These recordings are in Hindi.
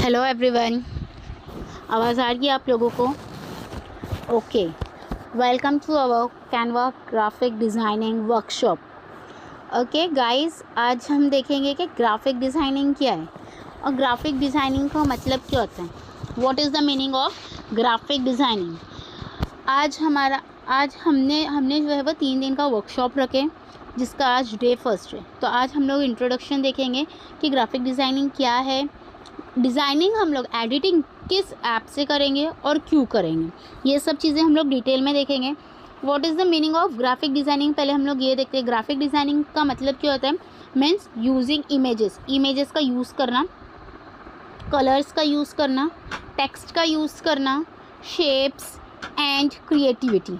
हेलो एवरीवन, आवाज़ आ रही है आप लोगों को? Okay, welcome to our Canva graphic designing workshop. Okay guys, आज हम देखेंगे कि ग्राफिक डिज़ाइनिंग क्या है और ग्राफिक डिज़ाइनिंग का मतलब क्या होता है। What is the meaning of graphic designing. आज हमने जो है वो 3 दिन का वर्कशॉप रखे, जिसका आज डे फर्स्ट है। तो आज हम लोग इंट्रोडक्शन देखेंगे कि ग्राफिक डिज़ाइनिंग क्या है, डिज़ाइनिंग हम लोग एडिटिंग किस ऐप से करेंगे और क्यों करेंगे, ये सब चीज़ें हम लोग डिटेल में देखेंगे। What is the meaning of graphic designing, पहले हम लोग ये देखते हैं ग्राफिक डिज़ाइनिंग का मतलब क्या होता है। मीन्स यूजिंग इमेजेस का यूज़ करना, कलर्स का यूज़ करना, टेक्स्ट का यूज़ करना, shapes and creativity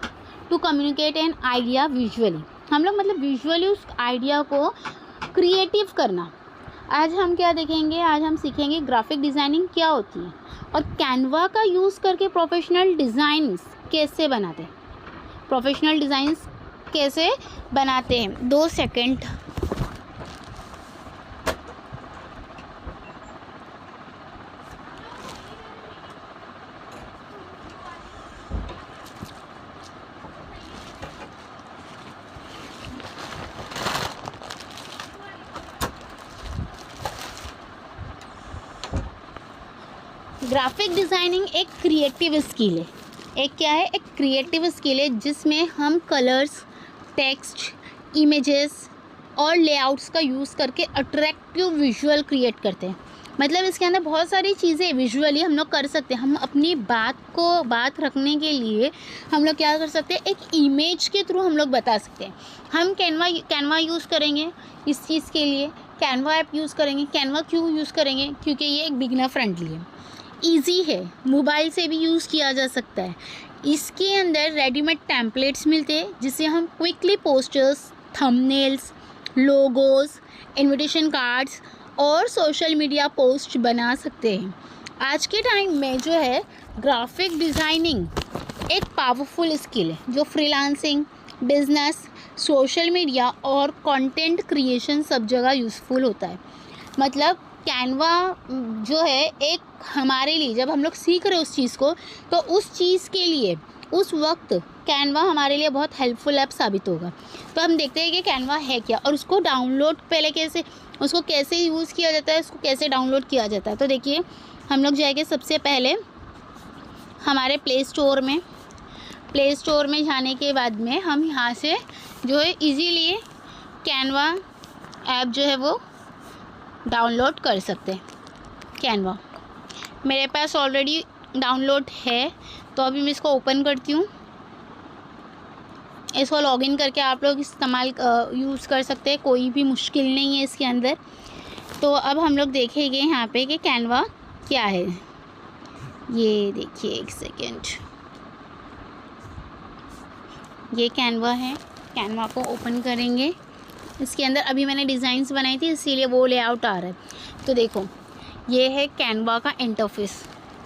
to communicate an idea visually. हम लोग मतलब विजुअली उस आइडिया को क्रिएटिव करना। आज हम क्या देखेंगे, आज हम सीखेंगे ग्राफिक डिज़ाइनिंग क्या होती है और कैनवा का यूज़ करके प्रोफेशनल डिज़ाइंस कैसे बनाते हैं। 2 सेकंड। ग्राफिक डिज़ाइनिंग एक क्रिएटिव स्किल है। एक क्रिएटिव स्किल है जिसमें हम कलर्स, टेक्स्ट, इमेजेस और लेआउट्स का यूज़ करके अट्रैक्टिव विजुअल क्रिएट करते हैं। मतलब इसके अंदर बहुत सारी चीज़ें विजुअली हम लोग कर सकते हैं। हम अपनी बात रखने के लिए हम लोग क्या कर सकते हैं, एक इमेज के थ्रू हम लोग बता सकते हैं। हम कैनवा यूज़ करेंगे इस चीज़ के लिए, कैनवा ऐप यूज़ करेंगे। कैनवा क्यों यूज़ करेंगे? क्योंकि ये एक बिगिनर फ्रेंडली है, ईजी है, मोबाइल से भी यूज़ किया जा सकता है। इसके अंदर रेडीमेड टेम्पलेट्स मिलते हैं जिससे हम quickly posters, thumbnails, logos, invitation cards और सोशल मीडिया पोस्ट बना सकते हैं। आज के टाइम में जो है ग्राफिक डिज़ाइनिंग एक पावरफुल स्किल है जो फ्रीलांसिंग, बिजनेस, सोशल मीडिया और कंटेंट क्रिएशन सब जगह यूज़फुल होता है। मतलब कैनवा जो है एक हमारे लिए, जब हम लोग सीख रहे हैं उस चीज़ को, तो उस चीज़ के लिए उस वक्त कैनवा हमारे लिए बहुत हेल्पफुल ऐप साबित होगा। तो हम देखते हैं कि कैनवा है क्या और उसको डाउनलोड उसको कैसे यूज़ किया जाता है, उसको कैसे डाउनलोड किया जाता है। तो देखिए, हम लोग जाएंगे सबसे पहले हमारे प्ले स्टोर में जाने के बाद में हम यहाँ से जो है इजीली कैनवा ऐप जो है वो डाउनलोड कर सकते हैं। कैनवा मेरे पास ऑलरेडी डाउनलोड है, तो अभी मैं इसको ओपन करती हूँ। इसको लॉगिन करके आप लोग इस्तेमाल यूज़ कर सकते हैं, कोई भी मुश्किल नहीं है इसके अंदर। तो अब हम लोग देखेंगे यहाँ पे कि कैनवा क्या है। ये देखिए, एक सेकेंड, ये कैनवा है। कैनवा को ओपन करेंगे, इसके अंदर अभी मैंने डिज़ाइंस बनाई थी इसीलिए वो लेआउट आ रहा है। तो देखो, ये है कैनवा का इंटरफेस।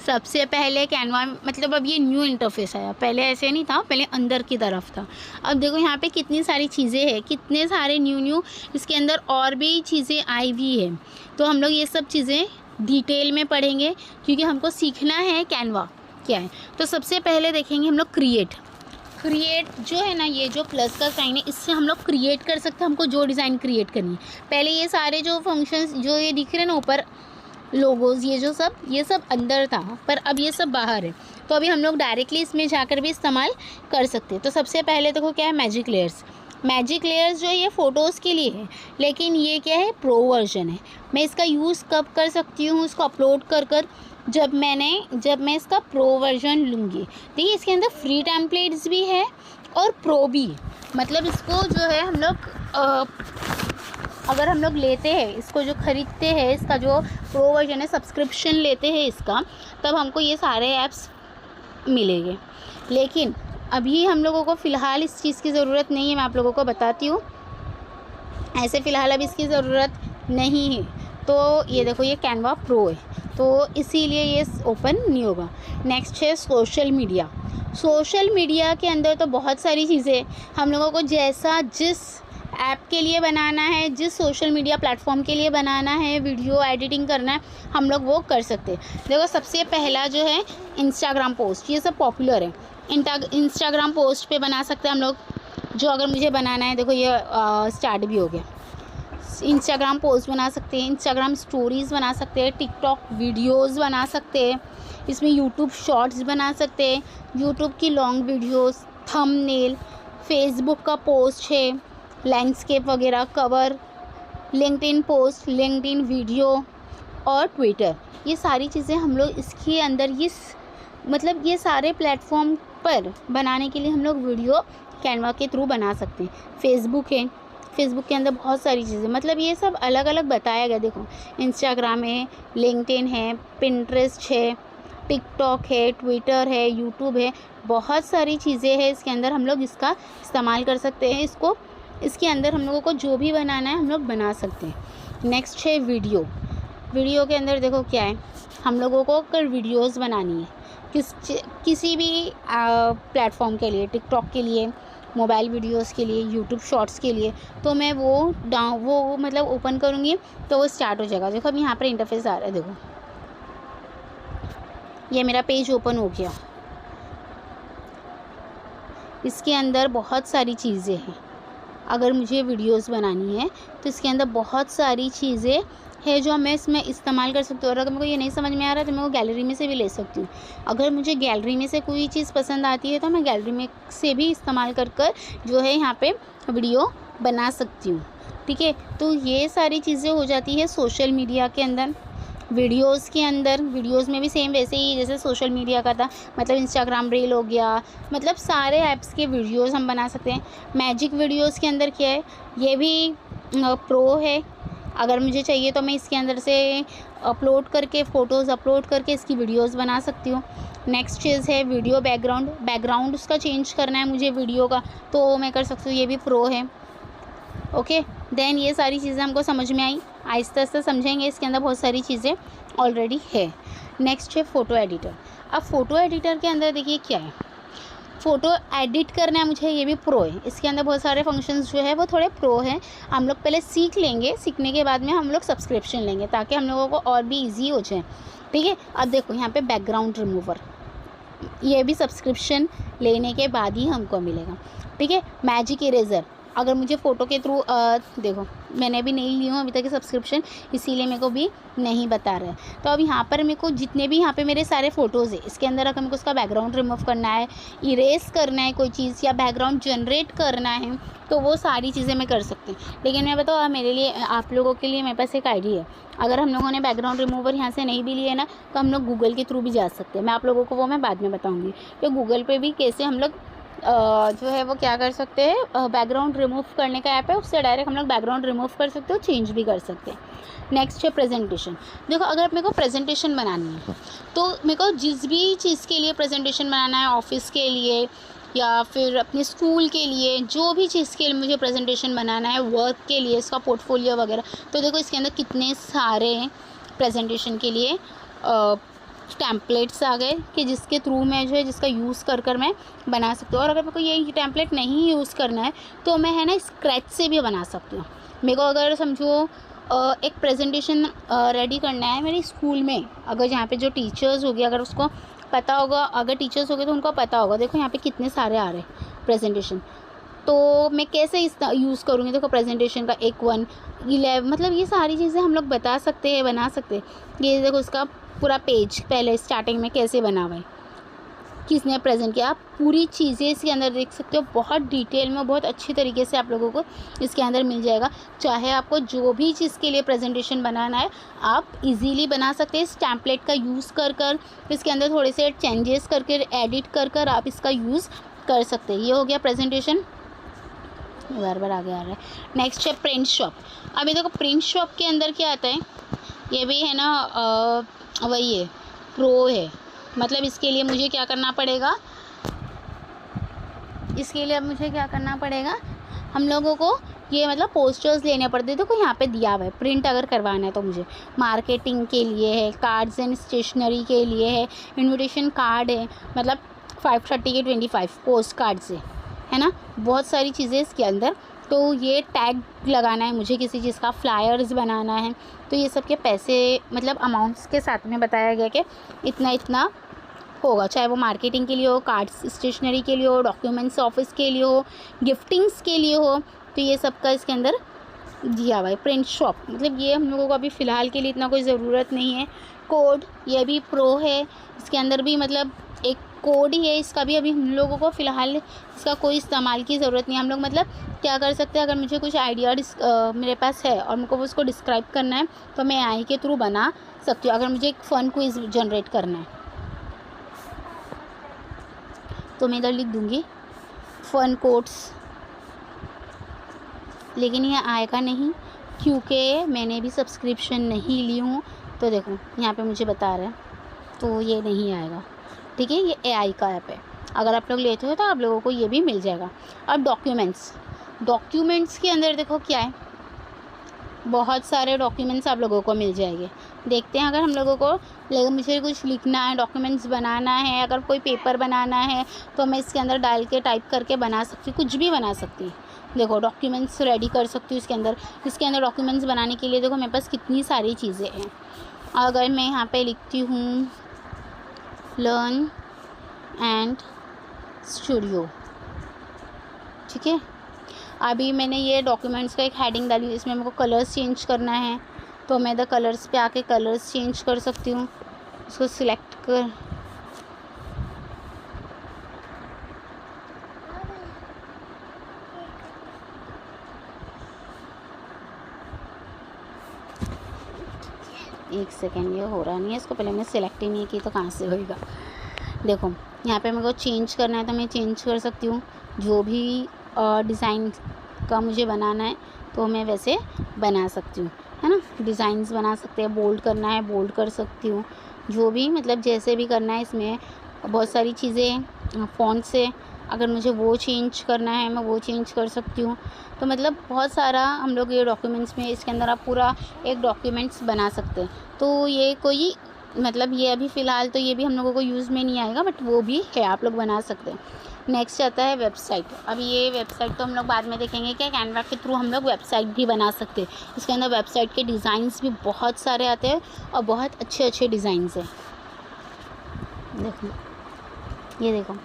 सबसे पहले कैनवा मतलब अब ये न्यू इंटरफेस आया, पहले ऐसे नहीं था, पहले अंदर की तरफ था। अब देखो यहाँ पे कितनी सारी चीज़ें हैं, कितने सारे न्यू इसके अंदर और भी चीज़ें आई हुई है। तो हम लोग ये सब चीज़ें डिटेल में पढ़ेंगे क्योंकि हमको सीखना है कैनवा क्या है। तो सबसे पहले देखेंगे हम लोग क्रिएट जो है ना, ये जो प्लस का साइन है, इससे हम लोग क्रिएट कर सकते हैं हमको जो डिज़ाइन क्रिएट करनी है। पहले ये सारे जो फंक्शंस जो ये दिख रहे हैं ना ऊपर, लोगोज, ये सब अंदर था, पर अब ये सब बाहर है। तो अभी हम लोग डायरेक्टली इसमें जाकर भी इस्तेमाल कर सकते हैं। तो सबसे पहले देखो क्या है, मैजिक लेयर्स जो ये फ़ोटोज़ के लिए है, लेकिन ये क्या है, प्रो वर्जन है। मैं इसका यूज़ कब कर सकती हूँ, इसको अपलोड कर जब मैं इसका प्रो वर्जन लूँगी। देखिए, इसके अंदर फ्री टेम्पलेट्स भी है और प्रो भी। मतलब इसको जो है हम लोग अगर हम लोग लेते हैं, इसको जो ख़रीदते हैं, इसका जो प्रो वर्जन है, सब्सक्रिप्शन लेते हैं इसका, तब हमको ये सारे ऐप्स मिलेंगे। लेकिन अभी हम लोगों को फ़िलहाल इस चीज़ की ज़रूरत नहीं है, मैं आप लोगों को बताती हूँ। ऐसे फ़िलहाल अब इसकी ज़रूरत नहीं है। तो ये देखो, ये कैनवा प्रो है, तो इसीलिए ये ओपन नहीं होगा। नेक्स्ट है सोशल मीडिया के अंदर तो बहुत सारी चीज़ें हम लोगों को जिस ऐप के लिए बनाना है, जिस सोशल मीडिया प्लेटफॉर्म के लिए बनाना है, वीडियो एडिटिंग करना है, हम लोग वो कर सकते हैं। देखो सबसे पहला जो है इंस्टाग्राम पोस्ट, ये सब पॉपुलर है। इंस्टाग्राम पोस्ट पे बना सकते हैं हम लोग, जो अगर मुझे बनाना है, देखो ये स्टार्ट भी हो गया। इंस्टाग्राम पोस्ट बना सकते हैं, इंस्टाग्राम स्टोरीज़ बना सकते हैं, टिकटॉक वीडियोस बना सकते हैं, इसमें यूट्यूब शॉर्ट्स बना सकते हैं, यूट्यूब की लॉन्ग वीडियोस, थंबनेल, फेसबुक का पोस्ट है, लैंडस्केप वगैरह, cover, LinkedIn post, LinkedIn video और ट्विटर, ये सारी चीज़ें हम लोग इसके अंदर मतलब ये सारे प्लेटफॉर्म पर बनाने के लिए हम लोग वीडियो कैनवा के थ्रू बना सकते हैं। फेसबुक है, फेसबुक के अंदर बहुत सारी चीज़ें, मतलब ये सब अलग अलग बताया गया। देखो इंस्टाग्राम है, लिंक्डइन है, पिंटरेस्ट है, टिकटॉक है, ट्विटर है, यूट्यूब है, बहुत सारी चीज़ें हैं इसके अंदर, हम लोग इसका इस्तेमाल कर सकते हैं। इसके अंदर हम लोगों को जो भी बनाना है हम लोग बना सकते हैं। नेक्स्ट है वीडियो। वीडियो के अंदर देखो क्या है, हम लोगों को अगर वीडियोस बनानी है किसी भी प्लेटफॉर्म के लिए, टिकटॉक के लिए, मोबाइल वीडियोस के लिए, यूट्यूब शॉर्ट्स के लिए, तो मैं वो मतलब ओपन करूँगी तो वो स्टार्ट हो जाएगा। देखो अब यहाँ पर इंटरफेस आ रहा है, देखो ये मेरा पेज ओपन हो गया। इसके अंदर बहुत सारी चीज़ें हैं। अगर मुझे वीडियोस बनानी है तो इसके अंदर बहुत सारी चीज़ें है जो मैं इसमें इस्तेमाल कर सकती हूँ। और अगर मेरे को ये नहीं समझ में आ रहा है तो मैं वो गैलरी में से भी ले सकती हूँ। अगर मुझे गैलरी में से कोई चीज़ पसंद आती है तो मैं गैलरी में से भी इस्तेमाल कर जो है यहाँ पे वीडियो बना सकती हूँ। ठीक है, तो ये सारी चीज़ें हो जाती है सोशल मीडिया के अंदर। वीडियोज़ के अंदर, वीडियोज़ में भी सेम वैसे ही जैसे सोशल मीडिया का था, मतलब इंस्टाग्राम रील हो गया, मतलब सारे ऐप्स के वीडियोज़ हम बना सकते हैं। मैजिक वीडियोज़ के अंदर क्या है, ये भी प्रो है। अगर मुझे चाहिए तो मैं इसके अंदर से अपलोड करके, फ़ोटोज़ अपलोड करके इसकी वीडियोज़ बना सकती हूँ। नेक्स्ट चीज़ है वीडियो बैकग्राउंड उसका चेंज करना है मुझे वीडियो का, तो मैं कर सकती हूँ, ये भी प्रो है। ओके, देन ये सारी चीज़ें हमको समझ में आई, आहिस्ता आहिस्ता समझेंगे। इसके अंदर बहुत सारी चीज़ें ऑलरेडी है। नेक्स्ट है फ़ोटो एडिटर। अब फ़ोटो एडिटर के अंदर देखिए क्या है, फ़ोटो एडिट करना है मुझे, ये भी प्रो है। इसके अंदर बहुत सारे फंक्शंस जो है वो थोड़े प्रो हैं। हम लोग पहले सीख लेंगे, सीखने के बाद में हम लोग सब्सक्रिप्शन लेंगे ताकि हम लोगों को और भी ईजी हो जाए। ठीक है, अब देखो यहाँ पे बैकग्राउंड रिमूवर, ये भी सब्सक्रिप्शन लेने के बाद ही हमको मिलेगा। ठीक है, मैजिक इरेज़र, अगर मुझे फ़ोटो के थ्रू देखो मैंने भी नहीं ली हूँ अभी तक सब्सक्रिप्शन, इसीलिए मेरे को भी नहीं बता रहा है। तो अब यहाँ पर मेरे को जितने भी यहाँ पे मेरे सारे फ़ोटोज़ है, इसके अंदर अगर मेरे को उसका बैकग्राउंड रिमूव करना है, इरेज करना है कोई चीज़, या बैकग्राउंड जनरेट करना है, तो वो सारी चीज़ें मैं कर सकती हूँ। लेकिन मैं बताऊँ मेरे लिए, आप लोगों के लिए मेरे पास एक आइडिया है। अगर हम लोगों ने बैकग्राउंड रिमूवर यहाँ से नहीं भी लिए ना, तो हम लोग गूगल के थ्रू भी जा सकते हैं। मैं आप लोगों को वो मैं बाद में बताऊँगी कि गूगल पर भी कैसे हम लोग जो है वो क्या कर सकते हैं, बैकग्राउंड रिमूव करने का ऐप है, उससे डायरेक्ट हम लोग बैकग्राउंड रिमूव कर सकते हो, चेंज भी कर सकते हैं। नेक्स्ट है प्रेजेंटेशन। देखो अगर मेरे को प्रेजेंटेशन बनानी है तो मेरे को जिस भी चीज़ के लिए प्रेजेंटेशन बनाना है, ऑफिस के लिए या फिर अपने स्कूल के लिए, जो भी चीज़ के लिए मुझे प्रेजेंटेशन बनाना है, वर्क के लिए, इसका पोर्टफोलियो वगैरह, तो देखो इसके अंदर कितने सारे प्रेजेंटेशन के लिए टेम्पलेट्स आ गए कि जिसके थ्रू मैं जो है जिसका यूज़ कर मैं बना सकती हूँ। और अगर मेरे को ये टेम्पलेट नहीं यूज़ करना है तो मैं है ना स्क्रैच से भी बना सकती हूँ। मेरे को अगर समझो एक प्रेजेंटेशन रेडी करना है मेरे स्कूल में, अगर यहाँ पे जो टीचर्स हो गए, अगर उसको पता होगा, अगर टीचर्स हो गए तो उनको पता होगा, देखो यहाँ पे कितने सारे आ रहे हैं प्रेजेंटेशन, तो मैं कैसे यूज़ करूँगी। देखो प्रेजेंटेशन का 1, 1, 11, मतलब ये सारी चीज़ें हम लोग बता सकते हैं, बना सकते हैं। ये देखो इसका पूरा पेज पहले स्टार्टिंग में कैसे बना हुआ है, किसने प्रेजेंट किया, आप पूरी चीज़ें इसके अंदर देख सकते हो। बहुत डिटेल में, बहुत अच्छी तरीके से आप लोगों को इसके अंदर मिल जाएगा। चाहे आपको जो भी चीज़ के लिए प्रेजेंटेशन बनाना है आप इजीली बना सकते हैं। इस टेम्पलेट का यूज़ कर इसके अंदर थोड़े से चेंजेस करके, एडिट कर आप इसका यूज़ कर सकते हैं। ये हो गया प्रेजेंटेशन, बार बार आगे आ रहा है। नेक्स्ट है प्रिंट शॉप। अभी देखो प्रिंट शॉप के अंदर क्या आता है, ये भी है ना वही है, प्रो है। मतलब इसके लिए मुझे क्या करना पड़ेगा, इसके लिए अब मुझे क्या करना पड़ेगा, हम लोगों को ये मतलब पोस्टर्स लेने पड़ते हैं। देखो यहाँ पे दिया हुआ है, प्रिंट अगर करवाना है तो मुझे मार्केटिंग के लिए है, कार्ड्स एंड स्टेशनरी के लिए है, इनविटेशन कार्ड है, मतलब 530 के 25 पोस्ट कार्ड्स है ना। बहुत सारी चीज़ें इसके अंदर तो ये टैग लगाना है मुझे किसी चीज़ का, फ्लायर्स बनाना है, तो ये सब के पैसे मतलब अमाउंट्स के साथ में बताया गया कि इतना इतना होगा, चाहे वो मार्केटिंग के लिए हो, कार्ड्स स्टेशनरी के लिए हो, डॉक्यूमेंट्स ऑफिस के लिए हो, गिफ्टिंग्स के लिए हो, तो ये सब का इसके अंदर दिया हुआ है। प्रिंट शॉप मतलब ये हम लोगों को अभी फ़िलहाल के लिए इतना कोई ज़रूरत नहीं है। कोड ये भी प्रो है, इसके अंदर भी मतलब एक कोड ही है, इसका भी अभी हम लोगों को फ़िलहाल इसका कोई इस्तेमाल की ज़रूरत नहीं है। हम लोग मतलब क्या कर सकते हैं, अगर मुझे कुछ आइडिया मेरे पास है और मुझको उसको डिस्क्राइब करना है तो मैं AI के थ्रू बना सकती हूँ। अगर मुझे एक फ़न क्विज़ जनरेट करना है तो मैं इधर लिख दूँगी फ़न कोट्स, लेकिन ये आएगा नहीं क्योंकि मैंने भी सब्सक्रिप्शन नहीं ली हूँ। तो देखो यहाँ पे मुझे बता रहा है, तो ये नहीं आएगा, ठीक है। ये AI का ऐप है, अगर आप लोग लेते हो तो आप लोगों को ये भी मिल जाएगा। अब डॉक्यूमेंट्स के अंदर देखो क्या है, बहुत सारे डॉक्यूमेंट्स आप लोगों को मिल जाएंगे। देखते हैं, अगर हम लोगों को मुझे कुछ लिखना है, डॉक्यूमेंट्स बनाना है, अगर कोई पेपर बनाना है तो मैं इसके अंदर डाल के टाइप करके बना सकती हूँ, कुछ भी बना सकती हूँ। देखो डॉक्यूमेंट्स रेडी कर सकती हूँ इसके अंदर डॉक्यूमेंट्स बनाने के लिए देखो मेरे पास कितनी सारी चीज़ें हैं। अगर मैं यहाँ पे लिखती हूँ लर्न एंड स्टूडियो, ठीक है। अभी मैंने ये डॉक्यूमेंट्स का एक हेडिंग डाली, इसमें मेरे को कलर्स चेंज करना है तो मैं द कलर्स पे आके कलर्स चेंज कर सकती हूँ। इसको सिलेक्ट कर, एक सेकेंड, ये हो रहा नहीं है, इसको पहले मैं सिलेक्ट ही नहीं की तो कहाँ से होएगा। देखो यहाँ पे मेरे को चेंज करना है तो मैं चेंज कर सकती हूँ, जो भी डिज़ाइन का मुझे बनाना है तो मैं वैसे बना सकती हूँ, है ना। डिज़ाइंस बना सकते हैं, बोल्ड करना है बोल्ड कर सकती हूँ, जो भी मतलब जैसे भी करना है। इसमें बहुत सारी चीज़ें फ़ॉन्ट से अगर मुझे वो चेंज करना है मैं वो चेंज कर सकती हूँ। तो मतलब बहुत सारा हम लोग ये डॉक्यूमेंट्स में इसके अंदर आप पूरा एक डॉक्यूमेंट्स बना सकते हैं। तो ये कोई मतलब ये अभी फ़िलहाल तो ये भी हम लोगों को यूज़ में नहीं आएगा, बट वो भी है, आप लोग बना सकते हैं। नेक्स्ट आता है वेबसाइट। अब ये वेबसाइट तो हम लोग बाद में देखेंगे कि कैनवा के थ्रू हम लोग वेबसाइट भी बना सकते हैं। इसके अंदर वेबसाइट के डिज़ाइंस भी बहुत सारे आते हैं और बहुत अच्छे अच्छे डिज़ाइंस हैं। देखो ये देखो,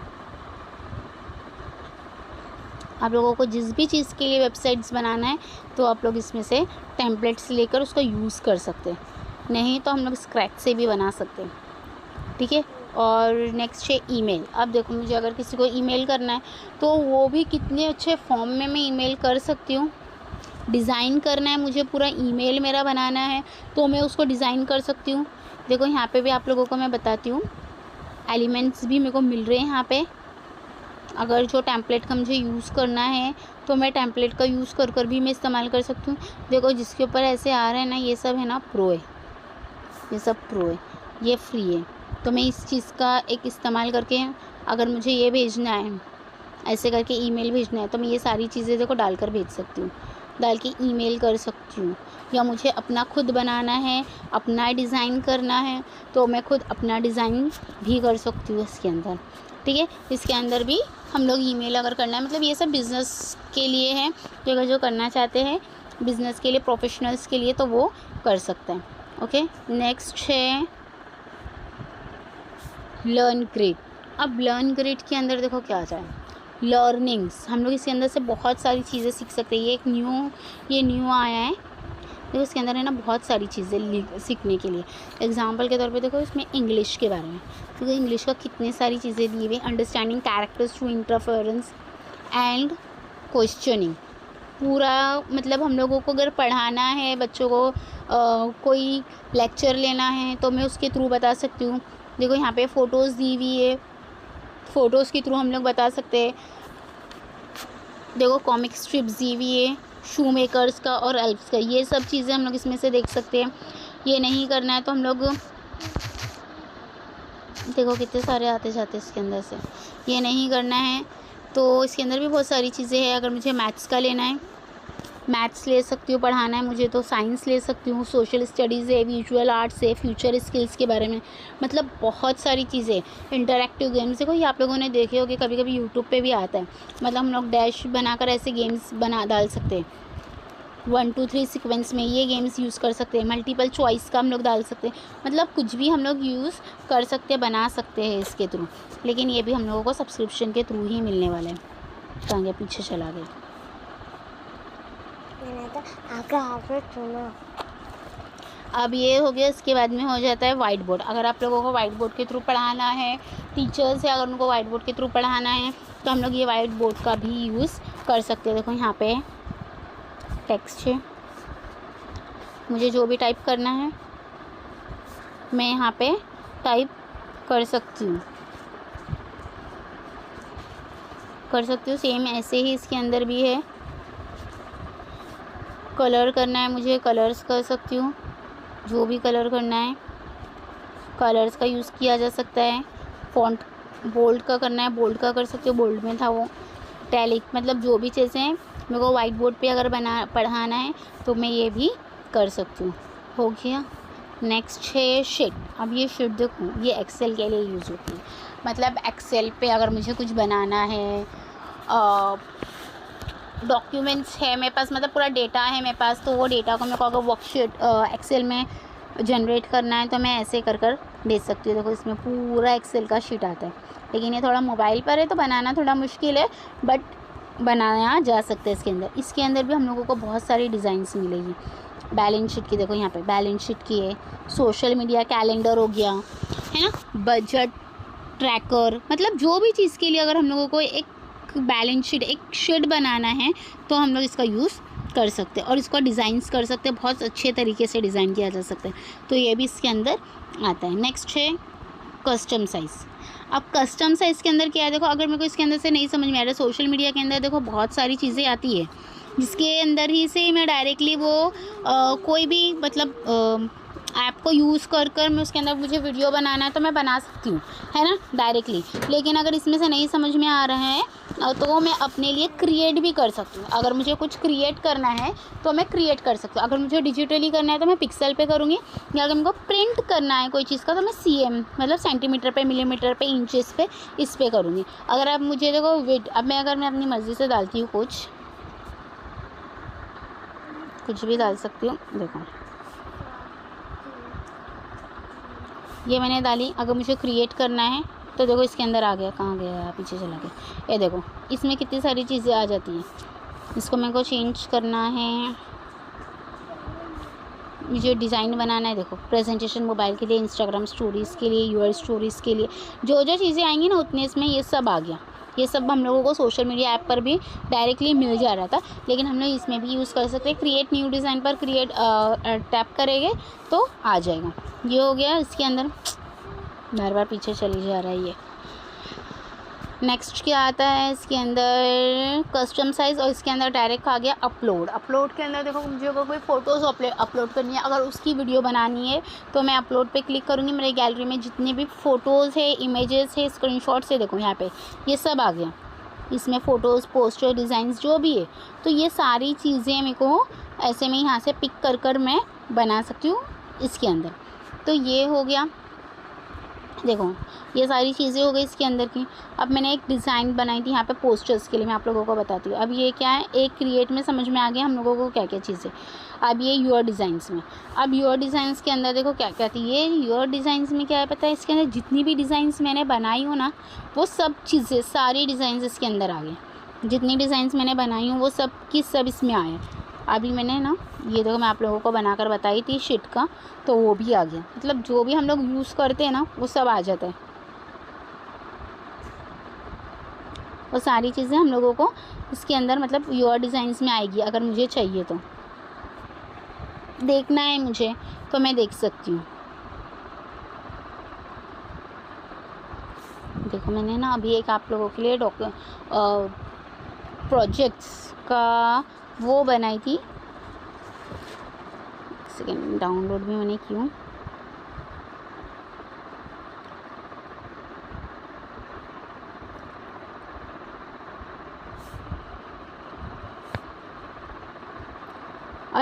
आप लोगों को जिस भी चीज़ के लिए वेबसाइट्स बनाना है तो आप लोग इसमें से टेम्पलेट्स लेकर उसको यूज़ कर सकते हैं, नहीं तो हम लोग स्क्रैच से भी बना सकते हैं, ठीक है। और नेक्स्ट है ईमेल। अब देखो मुझे अगर किसी को ईमेल करना है तो वो भी कितने अच्छे फॉर्म में मैं ईमेल कर सकती हूँ। डिज़ाइन करना है मुझे, पूरा ईमेल मेरा बनाना है तो मैं उसको डिज़ाइन कर सकती हूँ। देखो यहाँ पे भी आप लोगों को मैं बताती हूँ, एलिमेंट्स भी मेरे को मिल रहे हैं यहाँ पे। अगर जो टेम्पलेट का मुझे यूज़ करना है तो मैं टेम्पलेट का यूज़ कर भी मैं इस्तेमाल कर सकती हूँ। देखो जिसके ऊपर ऐसे आ रहे हैं ना, ये सब है ना प्रो है, ये सब प्रो है, ये फ्री है। तो मैं इस चीज़ का एक इस्तेमाल करके अगर मुझे ये भेजना है, ऐसे करके ईमेल भेजना है, तो मैं ये सारी चीज़ें देखो डालकर भेज सकती हूँ, डाल के ईमेल कर सकती हूँ। या मुझे अपना खुद बनाना है, अपना डिज़ाइन करना है तो मैं खुद अपना डिज़ाइन भी कर सकती हूँ इसके अंदर, ठीक है। इसके अंदर भी हम लोग ईमेल अगर करना है, मतलब ये सब बिज़नेस के लिए है, तो अगर जो करना चाहते हैं बिज़नेस के लिए, प्रोफेशनल्स के लिए, तो वो कर सकते हैं। ओके, नेक्स्ट है लर्न ग्रेड। अब लर्न ग्रेड के अंदर देखो क्या आता है, लर्निंग्स। हम लोग इसके अंदर से बहुत सारी चीज़ें सीख सकते हैं। ये न्यू आया है, देखो इसके अंदर है ना बहुत सारी चीज़ें सीखने के लिए। एग्जाम्पल के तौर पे देखो इसमें इंग्लिश के बारे में, क्योंकि इंग्लिश का कितने सारी चीज़ें दी हुई, understanding characters through interference and questioning. पूरा मतलब हम लोगों को अगर पढ़ाना है बच्चों को, कोई लेक्चर लेना है तो मैं उसके थ्रू बता सकती हूँ। देखो यहाँ पे फ़ोटोज़ दी हुई है, फ़ोटोज़ के थ्रू हम लोग बता सकते हैं। देखो कॉमिक स्ट्रिप्स दी हुई है, शू मेकर्स का और एल्फ्स का, ये सब चीज़ें हम लोग इसमें से देख सकते हैं। ये नहीं करना है तो हम लोग देखो कितने सारे आते जाते इसके अंदर से, ये नहीं करना है तो इसके अंदर भी बहुत सारी चीज़ें हैं। अगर मुझे मैथ्स का लेना है मैथ्स ले सकती हूँ, पढ़ाना है मुझे तो साइंस ले सकती हूँ, सोशल स्टडीज़ है, विजुअल आर्ट्स है, फ्यूचर स्किल्स के बारे में, मतलब बहुत सारी चीज़ें। इंटरैक्टिव गेम्स देखो, ये आप लोगों ने देखे होंगे, कभी कभी यूट्यूब पे भी आता है, मतलब हम लोग डैश बनाकर ऐसे गेम्स बना डाल सकते हैं, 1 2 3 सीक्वेंस में ये गेम्स यूज़ कर सकते हैं, मल्टीपल चॉइस का हम लोग डाल सकते हैं, मतलब कुछ भी हम लोग यूज़ कर सकते हैं, बना सकते हैं इसके थ्रू। लेकिन ये भी हम लोगों को सब्सक्रिप्शन के थ्रू ही मिलने वाला है। कहाँ गया, पीछे चला गया। आगे चलो। अब ये हो गया, इसके बाद में हो जाता है वाइट बोर्ड। अगर आप लोगों को वाइट बोर्ड के थ्रू पढ़ाना है, टीचर्स है अगर उनको वाइट बोर्ड के थ्रू पढ़ाना है, तो हम लोग ये वाइट बोर्ड का भी यूज़ कर सकते हैं। देखो यहाँ पे टेक्स्ट है, मुझे जो भी टाइप करना है मैं यहाँ पे टाइप कर सकती हूँ सेम ऐसे ही इसके अंदर भी है। कलर करना है मुझे, कलर्स कर सकती हूँ, जो भी कलर करना है कलर्स का यूज़ किया जा सकता है। फ़ॉन्ट बोल्ड का करना है, बोल्ड का कर सकती हूँ, बोल्ड में था वो। टैलिक, मतलब जो भी चीज़ें हैं मेरे को वाइट बोर्ड पे अगर पढ़ाना है तो मैं ये भी कर सकती हूँ। हो गया। नेक्स्ट है शीट। अब ये शीट देखो, ये एक्सेल के लिए यूज़ होती है, मतलब एक्सेल पे अगर मुझे कुछ बनाना है, डॉक्यूमेंट्स है मेरे पास, मतलब पूरा डेटा है मेरे पास, तो वो डेटा को मेरे को अगर वर्कशीट एक्सेल में जनरेट करना है तो मैं ऐसे कर दे सकती हूँ। देखो इसमें पूरा एक्सेल का शीट आता है, लेकिन ये थोड़ा मोबाइल पर है तो बनाना थोड़ा मुश्किल है, बट बनाया जा सकता है इसके अंदर। इसके अंदर भी हम लोगों को बहुत सारी डिज़ाइंस मिलेगी। बैलेंस शीट की देखो, यहाँ पे बैलेंस शीट की है, सोशल मीडिया कैलेंडर हो गया, है ना, बजट ट्रैकर, मतलब जो भी चीज़ के लिए अगर हम लोगों को एक बैलेंस शीट, एक शीट बनाना है तो हम लोग इसका यूज़ कर सकते हैं और इसको डिज़ाइंस कर सकते हैं, बहुत अच्छे तरीके से डिज़ाइन किया जा सकता है, तो ये भी इसके अंदर आता है। नेक्स्ट है कस्टम साइज़। अब कस्टम साइज़ के अंदर क्या है, देखो अगर मेरे को इसके अंदर से नहीं समझ में आ रहा है, सोशल मीडिया के अंदर देखो बहुत सारी चीज़ें आती है, जिसके अंदर ही से मैं डायरेक्टली वो कोई भी मतलब ऐप को यूज़ कर मैं उसके अंदर मुझे वीडियो बनाना है तो मैं बना सकती हूँ, है ना, डायरेक्टली। लेकिन अगर इसमें से नहीं समझ में आ रहा है तो मैं अपने लिए क्रिएट भी कर सकती हूँ। अगर मुझे कुछ क्रिएट करना है तो मैं क्रिएट कर सकती हूँ। अगर मुझे डिजिटली करना है तो मैं पिक्सल पे करूँगी, या अगर मेरे को प्रिंट करना है कोई चीज़ का तो मैं CM मतलब सेंटीमीटर पे, मिलीमीटर पे, इंचेस पे, इस पे करूँगी। अगर आप मुझे देखो वेट, अब मैं अगर मैं अपनी मर्ज़ी से डालती हूँ कुछ भी डाल सकती हूँ। देखो ये मैंने डाली, अगर मुझे क्रिएट करना है तो देखो इसके अंदर आ गया, कहाँ गया, पीछे चला गया। ये देखो इसमें कितनी सारी चीज़ें आ जाती हैं। इसको मेरे को चेंज करना है, मुझे डिज़ाइन बनाना है, देखो प्रेजेंटेशन मोबाइल के लिए, इंस्टाग्राम स्टोरीज़ के लिए, यूआर स्टोरीज़ के लिए, जो जो चीज़ें आएंगी ना उतने इसमें ये सब आ गया। ये सब हम लोगों को सोशल मीडिया ऐप पर भी डायरेक्टली मिल जा रहा था, लेकिन हम लोग इसमें भी यूज़ कर सकते हैं। क्रिएट न्यू डिज़ाइन पर क्रिएट टैप करेंगे तो आ जाएगा। ये हो गया। इसके अंदर बार बार पीछे चली जा रहा है ये। नेक्स्ट क्या आता है इसके अंदर, कस्टम साइज़, और इसके अंदर डायरेक्ट आ गया अपलोड। अपलोड के अंदर देखो मुझे अगर कोई फ़ोटोज़ अपलोड करनी है, अगर उसकी वीडियो बनानी है तो मैं अपलोड पे क्लिक करूँगी। मेरे गैलरी में जितने भी फ़ोटोज़ है, इमेजेस है, स्क्रीनशॉट्स है, देखो यहाँ पे ये सब आ गया। इसमें फ़ोटोज़, पोस्टर, डिज़ाइंस जो भी है, तो ये सारी चीज़ें मेरे को ऐसे में यहाँ से पिक कर मैं बना सकती हूँ इसके अंदर। तो ये हो गया, देखो ये सारी चीज़ें हो गई इसके अंदर की। अब मैंने एक डिज़ाइन बनाई थी यहाँ पे पोस्टर्स के लिए, मैं आप लोगों को बताती हूँ। अब ये क्या है, एक क्रिएट में समझ में आ गया हम लोगों को क्या क्या चीज़ें। अब ये यूर डिज़ाइंस में, अब यूर डिज़ाइंस के अंदर देखो क्या क्या थी। ये यूर डिज़ाइंस में क्या है पता है, इसके अंदर जितनी भी डिज़ाइंस मैंने बनाई हो ना, वो सब चीज़ें, सारी डिज़ाइंस इसके अंदर आ गई। जितनी डिज़ाइंस मैंने बनाई हूँ वो सब की सब इसमें आए। अभी मैंने ना ये देखो मैं आप लोगों को बनाकर बताई थी शीट का, तो वो भी आ गया। मतलब जो भी हम लोग यूज़ करते हैं ना वो सब आ जाता है। वो सारी चीज़ें हम लोगों को इसके अंदर मतलब यूर डिज़ाइंस में आएगी। अगर मुझे चाहिए तो देखना है मुझे तो मैं देख सकती हूँ। देखो मैंने ना अभी एक आप लोगों के लिए प्रोजेक्ट्स का वो बनाई थी, सेकेंड डाउनलोड भी मैंने की हूँ।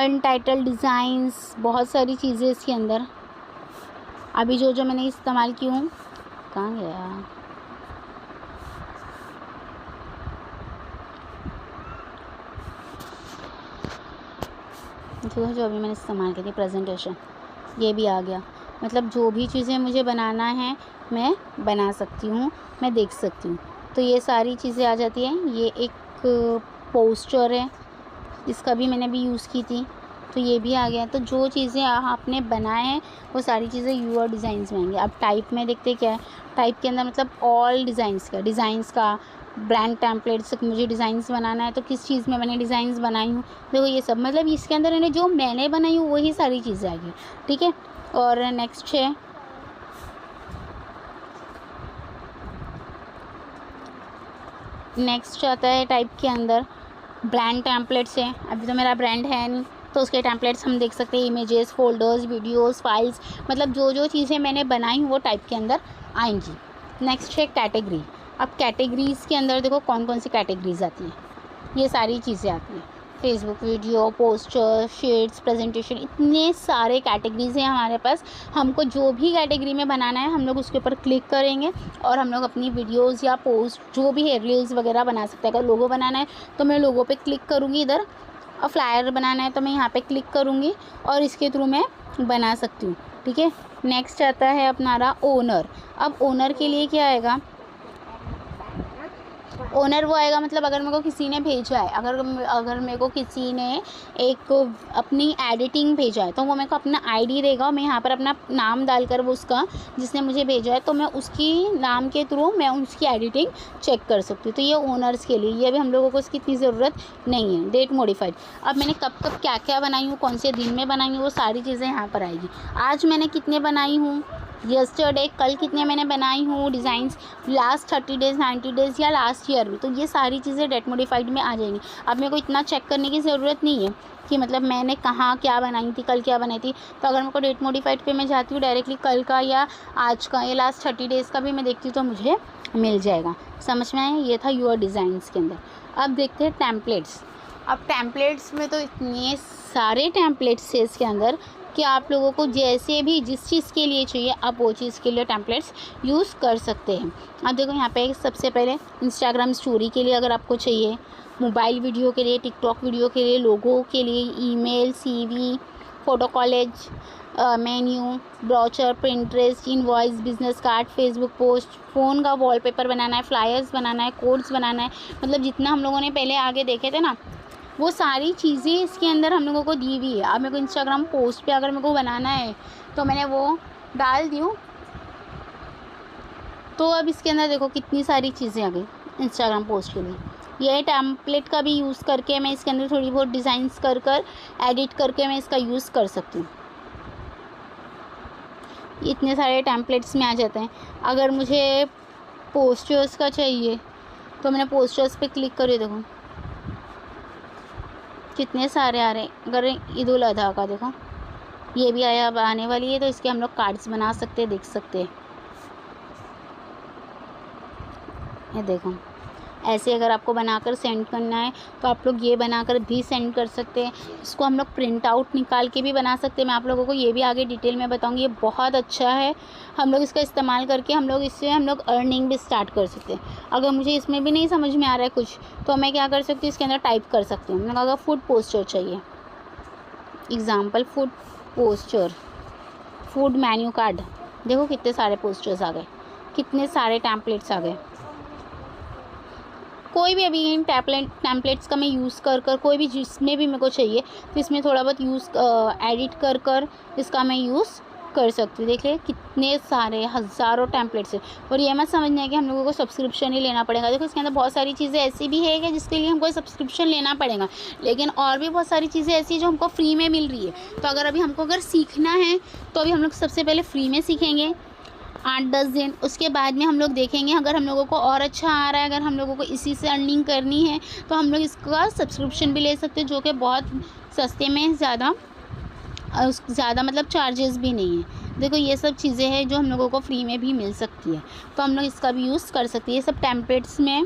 अनटाइटल्ड डिज़ाइंस, बहुत सारी चीज़ें इसके अंदर। अभी जो मैंने इस्तेमाल की हूँ, कहाँ गया, जो अभी मैंने इस्तेमाल की थी प्रेजेंटेशन, ये भी आ गया। मतलब जो भी चीज़ें मुझे बनाना है मैं बना सकती हूँ, मैं देख सकती हूँ। तो ये सारी चीज़ें आ जाती हैं। ये एक पोस्टर है, इसका भी मैंने भी यूज़ की थी, तो ये भी आ गया। तो जो चीज़ें आपने बनाए हैं वो सारी चीज़ें यूआर डिज़ाइंस में आएंगी। अब टाइप में देखते क्या है, टाइप के अंदर मतलब ऑल डिज़ाइंस का ब्रांड टेम्पलेट्स, मुझे डिज़ाइंस बनाना है तो किस चीज़ में मैंने डिज़ाइंस बनाई हूँ, देखो ये सब, मतलब इसके अंदर मैंने जो मैंने बनाई हूँ वही सारी चीज़ें आ गई, ठीक है। और नेक्स्ट है नेक्स्ट आता है टाइप के अंदर ब्रांड टेम्पलेट्स है। अभी तो मेरा ब्रांड है नहीं, तो उसके टेम्पलेट्स हम देख सकते हैं, इमेजेस, फोल्डर्स, वीडियोस, फाइल्स, मतलब जो चीज़ें मैंने बनाई हूँ वो टाइप के अंदर आएंगी। नेक्स्ट है कैटेगरी। अब कैटेगरीज़ के अंदर देखो कौन कौन सी कैटेगरीज आती हैं, ये सारी चीज़ें आती हैं, Facebook video, poster, sheets, presentation, इतने सारे कैटेगरीज हैं हमारे पास। हमको जो भी कैटेगरी में बनाना है हम लोग उसके ऊपर क्लिक करेंगे और हम लोग अपनी वीडियोस या पोस्ट जो भी है रील्स वगैरह बना सकते हैं। अगर लोगो बनाना है तो मैं लोगो पे क्लिक करूँगी इधर, और फ्लायर बनाना है तो मैं यहाँ पे क्लिक करूँगी और इसके थ्रू मैं बना सकती हूँ, ठीक है। नेक्स्ट आता है अपना ओनर। अब ओनर के लिए क्या आएगा, ओनर वो आएगा मतलब अगर मेरे को किसी ने भेजा है, अगर मेरे को किसी ने एक अपनी एडिटिंग भेजा है तो वो मेरे को अपना आईडी देगा और मैं यहाँ पर अपना नाम डालकर वो उसका जिसने मुझे भेजा है तो मैं उसकी नाम के थ्रू मैं उसकी एडिटिंग चेक कर सकती हूँ। तो ये ओनर्स के लिए, ये भी हम लोगों को इसकी इतनी ज़रूरत नहीं है। डेट मॉडिफाइड, अब मैंने कब क्या क्या बनाई हूँ, कौन से दिन में बनाई हूँ, वो सारी चीज़ें यहाँ पर आएगी। आज मैंने कितने बनाई हूँ, यस्टरडे, कल कितने मैंने बनाई हूँ डिज़ाइंस, लास्ट 30 डेज़, 90 डेज़ या लास्ट ईयर में, तो ये सारी चीज़ें डेट मॉडिफाइड में आ जाएंगी। अब मेरे को इतना चेक करने की ज़रूरत नहीं है कि मतलब मैंने कहाँ क्या बनाई थी, कल क्या बनाई थी। तो अगर मेरे को डेट मॉडिफाइड पे मैं जाती हूँ डायरेक्टली कल का या आज का या लास्ट 30 डेज़ का भी मैं देखती हूँ तो मुझे मिल जाएगा। समझ में आया, ये था यूआर डिज़ाइंस के अंदर। अब देखते हैं टेम्पलेट्स। अब टेम्पलेट्स में तो इतने सारे टेम्पलेट्स है इसके अंदर कि आप लोगों को जैसे भी जिस चीज़ के लिए चाहिए आप वो चीज़ के लिए टेम्पलेट्स यूज़ कर सकते हैं। अब देखो यहाँ पे सबसे पहले इंस्टाग्राम स्टोरी के लिए अगर आपको चाहिए, मोबाइल वीडियो के लिए, टिकटॉक वीडियो के लिए, लोगो के लिए, email, CV, photo college, menu, brochure, Pinterest, invoice, business card, Facebook post, phone का वॉलपेपर बनाना है, फ्लायर्स बनाना है, कोड्स बनाना है, मतलब जितना हम लोगों ने पहले आगे देखे थे ना वो सारी चीज़ें इसके अंदर हम लोगों को दी हुई है। अब मेरे को इंस्टाग्राम पोस्ट पे अगर मेरे को बनाना है तो मैंने वो डाल दी हूँ, तो अब इसके अंदर देखो कितनी सारी चीज़ें आ गई इंस्टाग्राम पोस्ट के लिए। ये टेम्पलेट का भी यूज़ करके मैं इसके अंदर थोड़ी बहुत डिज़ाइंस कर एडिट करके मैं इसका यूज़ कर सकती हूँ। इतने सारे टेम्पलेट्स में आ जाते हैं। अगर मुझे पोस्टर्स का चाहिए तो मैंने पोस्टर्स पे क्लिक करी, देखो कितने सारे आ रहे हैं। अगर ईद उल अज़हा का देखो ये भी आया, अब आने वाली है तो इसके हम लोग कार्ड्स बना सकते हैं, देख सकते हैं। ये देखो ऐसे अगर आपको बनाकर सेंड करना है तो आप लोग ये बनाकर भी सेंड कर सकते हैं। इसको हम लोग प्रिंट आउट निकाल के भी बना सकते हैं। मैं आप लोगों को ये भी आगे डिटेल में बताऊंगी। ये बहुत अच्छा है, हम लोग इसका इस्तेमाल करके इससे हम लोग अर्निंग भी स्टार्ट कर सकते हैं। अगर मुझे इसमें भी नहीं समझ में आ रहा है कुछ तो मैं क्या कर सकती हूँ, इसके अंदर टाइप कर सकती हूँ। मैंने अगर फूड पोस्टर चाहिए, example food poster, food menu card, देखो कितने सारे पोस्टर्स आ गए, कितने सारे टेम्पलेट्स आ गए। कोई भी अभी इन टेम्पलेट्स का मैं यूज़ कर कोई भी जिसमें भी मेरे को चाहिए तो इसमें थोड़ा बहुत एडिट कर इसका मैं यूज़ कर सकती हूँ। देखिए कितने सारे हज़ारों टेम्पलेट्स हैं। और ये मत समझना है कि हम लोगों को सब्सक्रिप्शन ही लेना पड़ेगा। देखो इसके अंदर बहुत सारी चीज़ें ऐसी भी है कि जिसके लिए हमको सब्सक्रिप्शन लेना पड़ेगा, लेकिन और भी बहुत सारी चीज़ें ऐसी जो हमको फ्री में मिल रही है। तो अगर हमको सीखना है तो अभी हम लोग सबसे पहले फ्री में सीखेंगे 8-10 दिन, उसके बाद में हम लोग देखेंगे अगर हम लोगों को और अच्छा आ रहा है, अगर हम लोगों को इसी से अर्निंग करनी है तो हम लोग इसका सब्सक्रिप्शन भी ले सकते हैं, जो कि बहुत सस्ते में, ज़्यादा मतलब चार्जेस भी नहीं है। देखो ये सब चीज़ें हैं जो हम लोगों को फ्री में भी मिल सकती है, तो हम लोग इसका भी यूज़ कर सकते हैं। ये सब टेम्पलेट्स में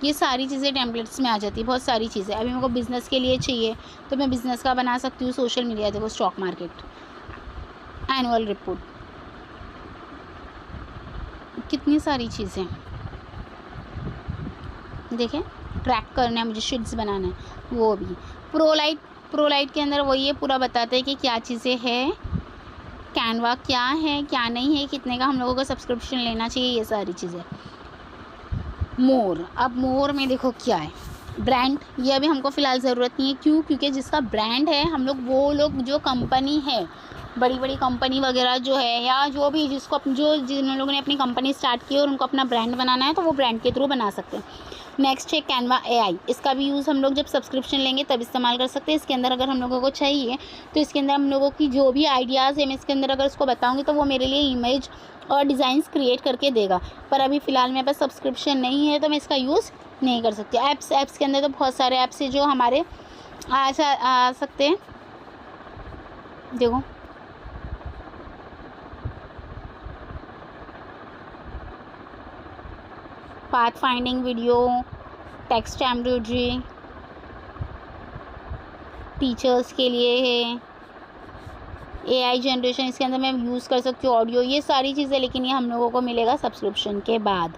ये सारी चीज़ें टेम्पलेट्स में आ जाती है, बहुत सारी चीज़ें। अभी मेरे को बिज़नेस के लिए चाहिए तो मैं बिज़नेस का बना सकती हूँ। सोशल मीडिया, देखो स्टॉक मार्केट, एनुअल रिपोर्ट, कितनी सारी चीज़ें देखें। ट्रैक करना है मुझे, शीट्स बनाना है, वो भी। प्रोलाइट के अंदर वही ये पूरा बताते हैं कि क्या चीज़ें हैं, कैनवा क्या है क्या नहीं है, कितने का हम लोगों को सब्सक्रिप्शन लेना चाहिए, ये सारी चीज़ें। मोर, अब मोर में देखो क्या है, ब्रांड, ये अभी हमको फ़िलहाल ज़रूरत नहीं है। क्यों? क्योंकि जिसका ब्रांड है, हम लोग वो लोग जो कंपनी है, बड़ी बड़ी कंपनी वगैरह जो है, या जो भी जिन लोगों ने अपनी कंपनी स्टार्ट की और उनको अपना ब्रांड बनाना है, तो वो ब्रांड के थ्रू बना सकते हैं। नेक्स्ट है कैनवा AI, इसका भी यूज़ हम लोग जब सब्सक्रिप्शन लेंगे तब इस्तेमाल कर सकते हैं। इसके अंदर अगर हम लोगों को चाहिए तो इसके अंदर हम लोगों की जो भी आइडियाज़ है, मैं इसके अंदर अगर उसको बताऊँगी तो वो मेरे लिए इमेज और डिज़ाइंस क्रिएट करके देगा। पर अभी फ़िलहाल मेरे पास सब्सक्रिप्शन नहीं है तो मैं इसका यूज़ नहीं कर सकती। ऐप्स के अंदर तो बहुत सारे ऐप्स हैं जो हमारे आ सकते हैं। देखो path finding video, text embroidery, teachers के लिए है, AI जनरेशन, इसके अंदर मैं यूज़ कर सकती हूँ, ऑडियो, ये सारी चीज़ें। लेकिन ये हम लोगों को मिलेगा सब्सक्रिप्शन के बाद,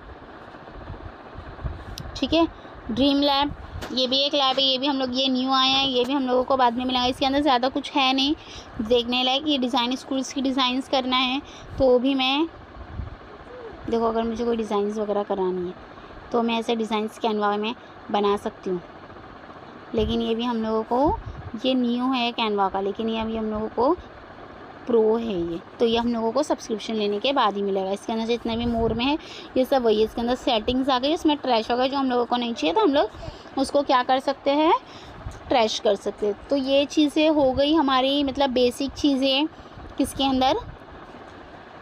ठीक है। ड्रीम लैब, ये भी एक लैब है, ये भी हम लोग, ये न्यू आया है, ये भी हम लोगों को बाद में मिलेगा। इसके अंदर ज़्यादा कुछ है नहीं देखने लायक। ये डिज़ाइन स्कूल्स की डिज़ाइंस करना है तो भी मैं, देखो अगर मुझे कोई डिज़ाइंस वगैरह करानी है तो मैं ऐसे डिज़ाइंस कैनवा में बना सकती हूँ। लेकिन ये भी हम लोगों को, ये न्यू है कैनवा का, लेकिन ये अभी हम लोगों को प्रो है ये, तो ये हम लोगों को सब्सक्रिप्शन लेने के बाद ही मिलेगा। इसके अंदर जितने भी मोर में है ये सब वही है। इसके अंदर सेटिंग्स आ गई, इसमें ट्रैश हो गया जो हम लोगों को नहीं चाहिए, तो हम लोग उसको क्या कर सकते हैं, ट्रैश कर सकते हैं। तो ये चीज़ें हो गई हमारी, मतलब बेसिक चीज़ें किसके अंदर,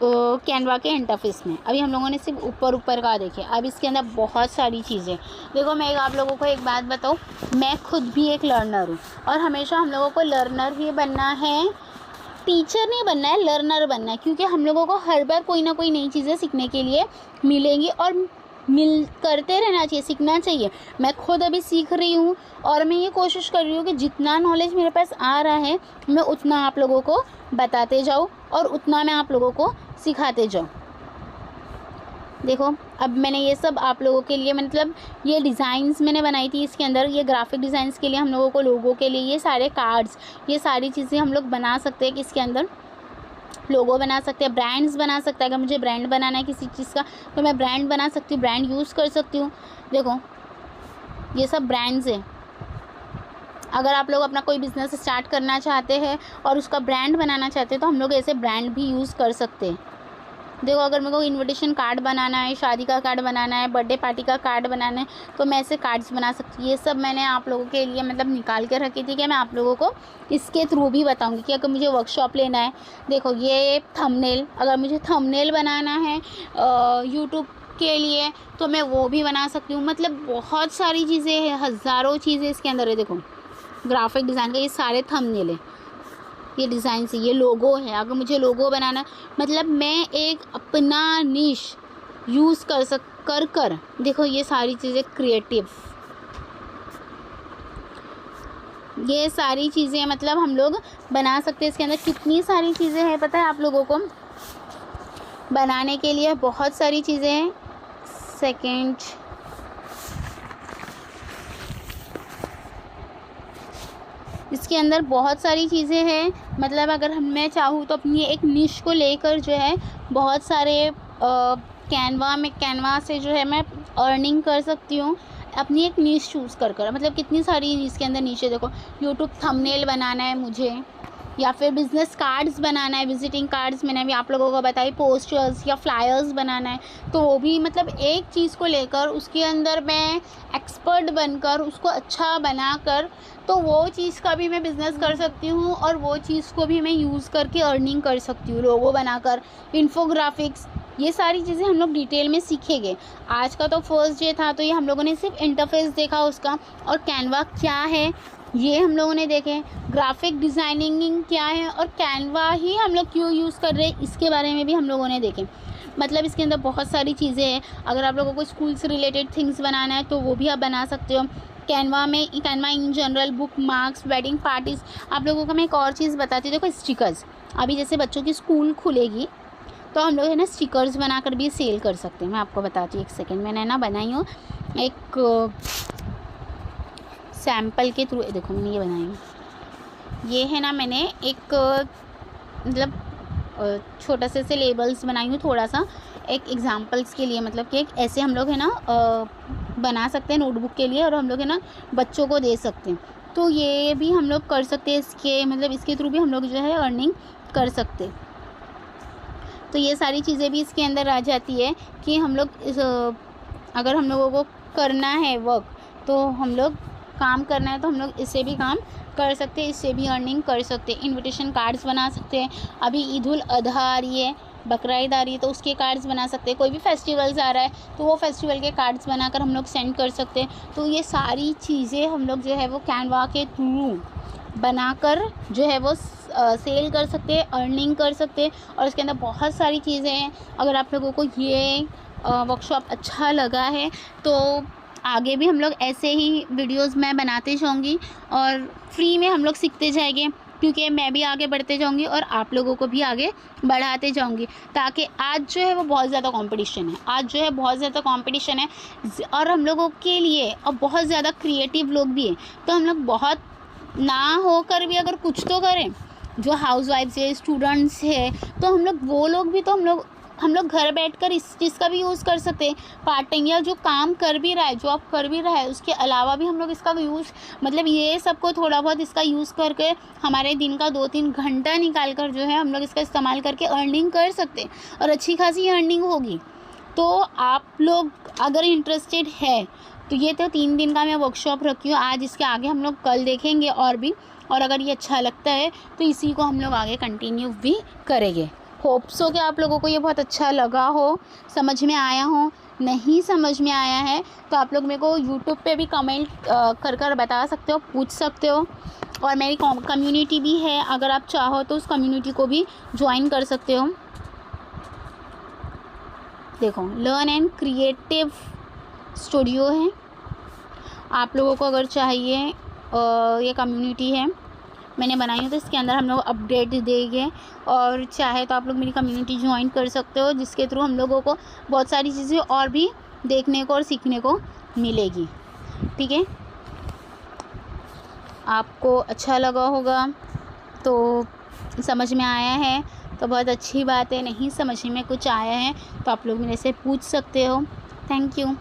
कैनवा के इंटरफेस में। अभी हम लोगों ने सिर्फ ऊपर का देखे, अब इसके अंदर बहुत सारी चीज़ें। देखो मैं आप लोगों को एक बात बताऊँ, मैं खुद भी एक लर्नर हूँ और हमेशा हम लोगों को लर्नर ही बनना है, टीचर नहीं बनना है, लर्नर बनना है। क्योंकि हम लोगों को हर बार कोई ना कोई नई चीज़ें सीखने के लिए मिलेंगी और करते रहना चाहिए, सीखना चाहिए। मैं खुद अभी सीख रही हूँ और मैं ये कोशिश कर रही हूँ कि जितना नॉलेज मेरे पास आ रहा है मैं उतना आप लोगों को बताते जाऊँ और उतना मैं आप लोगों को सिखाते जाऊँ। देखो अब मैंने ये सब आप लोगों के लिए, मतलब ये डिज़ाइंस मैंने बनाई थी इसके अंदर, ये ग्राफिक डिज़ाइंस के लिए हम लोगों को, लोगों के लिए ये सारे कार्ड्स, ये सारी चीज़ें हम लोग बना सकते हैं। इसके अंदर लोगो बना सकते हैं, ब्रांड्स बना सकते हैं। अगर मुझे ब्रांड बनाना है किसी चीज़ का तो मैं ब्रांड बना सकती हूँ, ब्रांड यूज़ कर सकती हूँ। देखो ये सब ब्रांड्स हैं। अगर आप लोग अपना कोई बिज़नेस स्टार्ट करना चाहते हैं और उसका ब्रांड बनाना चाहते हैं तो हम लोग ऐसे ब्रांड भी यूज़ कर सकते हैं। देखो अगर मेरे को इनविटेशन कार्ड बनाना है, शादी का कार्ड बनाना है, बर्थडे पार्टी का कार्ड बनाना है तो मैं ऐसे कार्ड्स बना सकती हूँ। ये सब मैंने आप लोगों के लिए मतलब निकाल के रखी थी कि मैं आप लोगों को इसके थ्रू भी बताऊंगी कि अगर मुझे वर्कशॉप लेना है। देखो ये थंबनेल, अगर मुझे थंबनेल बनाना है यूट्यूब के लिए तो मैं वो भी बना सकती हूँ। मतलब बहुत सारी चीज़ें हैं, हज़ारों चीज़ें इसके अंदर है। देखो ग्राफिक डिज़ाइन का ये सारे थंबनेल है, ये डिज़ाइन से, ये लोगो है। अगर मुझे लोगो बनाना, मतलब मैं एक अपना निश यूज़ कर देखो ये सारी चीज़ें क्रिएटिव, ये सारी चीज़ें मतलब हम लोग बना सकते हैं। इसके अंदर कितनी सारी चीज़ें हैं पता है आप लोगों को, बनाने के लिए बहुत सारी चीज़ें हैं। सेकंड, इसके अंदर बहुत सारी चीज़ें हैं। मतलब अगर मैं चाहूँ तो अपनी एक निश को लेकर जो है बहुत सारे कैनवा से जो है मैं अर्निंग कर सकती हूँ, अपनी एक निश चूज़ कर। मतलब कितनी सारी इसके अंदर नीचे देखो, यूट्यूब थंबनेल बनाना है मुझे, या फिर बिज़नेस कार्ड्स बनाना है, विजिटिंग कार्ड्स मैंने भी आप लोगों को बताई, पोस्टर्स या फ्लायर्स बनाना है, तो वो भी मतलब एक चीज़ को लेकर उसके अंदर मैं एक्सपर्ट बनकर उसको अच्छा बनाकर तो वो चीज़ का भी मैं बिज़नेस कर सकती हूँ और वो चीज़ को भी मैं यूज़ करके अर्निंग कर सकती हूँ। लोगो बनाकर, इन्फोग्राफिक्स, ये सारी चीज़ें हम लोग डिटेल में सीखेंगे। आज का तो फर्स्ट डे था तो ये हम लोगों ने सिर्फ इंटरफेस देखा उसका, और कैनवा क्या है ये हम लोगों ने देखे, ग्राफिक डिज़ाइनिंग क्या है और कैनवा ही हम लोग क्यों यूज़ कर रहे हैं इसके बारे में भी हम लोगों ने देखे। मतलब इसके अंदर बहुत सारी चीज़ें हैं। अगर आप लोगों को स्कूल से रिलेटेड थिंग्स बनाना है तो वो भी आप बना सकते हो। Canva in general, book marks, wedding parties. आप लोगों को मैं एक और चीज़ बताती हूँ, देखो स्टिकर्स। अभी जैसे बच्चों की स्कूल खुलेगी तो हम लोग है ना स्टिकर्स बनाकर भी सेल कर सकते हैं। मैं आपको बताती हूँ, एक सेकेंड, मैंने ना बनाई हूँ एक सैम्पल के थ्रू। देखो मैंने ये बनाई हूँ, ये है ना मैंने एक मतलब छोटा से लेबल्स बनाई हूँ थोड़ा सा, एक एग्जांपल्स के लिए, मतलब कि एक ऐसे हम लोग है ना बना सकते हैं नोटबुक के लिए, और हम लोग है ना बच्चों को दे सकते हैं। तो ये भी हम लोग कर सकते हैं, इसके मतलब इसके थ्रू भी हम लोग जो है अर्निंग कर सकते हैं। तो ये सारी चीज़ें भी इसके अंदर आ जाती है कि हम लोग अगर हम लोगों को करना है वर्क, तो हम लोग काम करना है तो हम लोग इससे भी काम कर सकते हैं, इससे भी अर्निंग कर सकते हैं। इनविटेशन कार्ड्स बना सकते हैं। अभी ईद उल अधा आ रही है, बकरीद आ रही है, तो उसके कार्ड्स बना सकते हैं। कोई भी फेस्टिवल्स आ रहा है तो वो फेस्टिवल के कार्ड्स बनाकर हम लोग सेंड कर सकते हैं। तो ये सारी चीज़ें हम लोग जो है वो कैनवा के थ्रू बनाकर जो है वो सेल कर सकते हैं, अर्निंग कर सकते हैं। और इसके अंदर बहुत सारी चीज़ें हैं। अगर आप लोगों को ये वर्कशॉप अच्छा लगा है तो आगे भी हम लोग ऐसे ही वीडियोस मैं बनाते जाऊँगी और फ्री में हम लोग सीखते जाएंगे, क्योंकि मैं भी आगे बढ़ते जाऊँगी और आप लोगों को भी आगे बढ़ाते जाऊँगी। ताकि आज जो है वो बहुत ज़्यादा कंपटीशन है, आज जो है बहुत ज़्यादा कंपटीशन है, और हम लोगों के लिए और बहुत ज़्यादा क्रिएटिव लोग भी हैं। तो हम लोग बहुत ना होकर भी अगर कुछ तो करें, जो हाउसवाइफ्स है, स्टूडेंट्स है, तो हम लोग वो लोग भी, तो हम लोग घर बैठकर इस चीज़ का भी यूज़ कर सकते हैं पार्ट टाइम, या जो काम कर भी रहा है, जॉब कर भी रहा है, उसके अलावा भी हम लोग इसका यूज़, मतलब ये सबको थोड़ा बहुत इसका यूज़ करके हमारे दिन का 2-3 घंटा निकाल कर जो है हम लोग इसका इस्तेमाल करके अर्निंग कर सकते हैं, और अच्छी खासी अर्निंग होगी। तो आप लोग अगर इंटरेस्टेड है तो ये तो 3 दिन का मैं वर्कशॉप रखी हूँ आज, इसके आगे हम लोग कल देखेंगे और भी। और अगर ये अच्छा लगता है तो इसी को हम लोग आगे कंटिन्यू भी करेंगे। होप सो कि आप लोगों को ये बहुत अच्छा लगा हो, समझ में आया हो। नहीं समझ में आया है तो आप लोग मेरे को यूट्यूब पे भी कमेंट कर बता सकते हो, पूछ सकते हो। और मेरी कम्युनिटी भी है, अगर आप चाहो तो उस कम्युनिटी को भी ज्वाइन कर सकते हो। देखो लर्न एंड क्रिएटिव स्टूडियो है, आप लोगों को अगर चाहिए ये कम्युनिटी है मैंने बनाई है, तो इसके अंदर हम लोग अपडेट देंगे। और चाहे तो आप लोग मेरी कम्युनिटी ज्वाइन कर सकते हो, जिसके थ्रू हम लोगों को बहुत सारी चीज़ें और भी देखने को और सीखने को मिलेगी। ठीक है, आपको अच्छा लगा होगा तो, समझ में आया है तो बहुत अच्छी बात है। नहीं समझ में कुछ आया है तो आप लोग मेरे से पूछ सकते हो। Thank you.